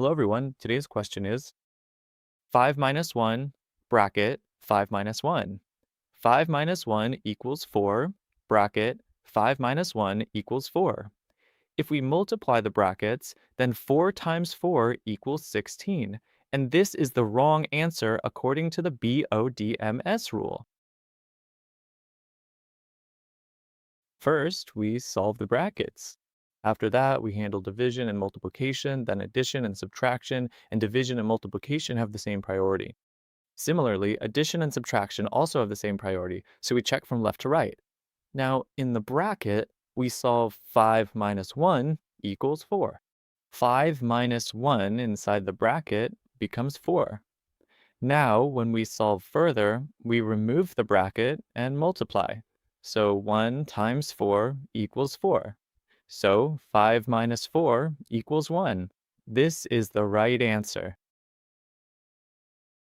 Hello everyone, today's question is 5 minus 1 bracket 5 minus 1. 5 minus 1 equals 4 bracket 5 minus 1 equals 4. If we multiply the brackets, then 4 times 4 equals 16, and this is the wrong answer according to the BODMS rule. First, we solve the brackets. After that, we handle division and multiplication, then addition and subtraction, and division and multiplication have the same priority. Similarly, addition and subtraction also have the same priority, so we check from left to right. Now, in the bracket, we solve 5 minus 1 equals 4. 5 minus 1 inside the bracket becomes 4. Now, when we solve further, we remove the bracket and multiply. So 1 times 4 equals 4. So 5 minus 4 equals 1. This is the right answer.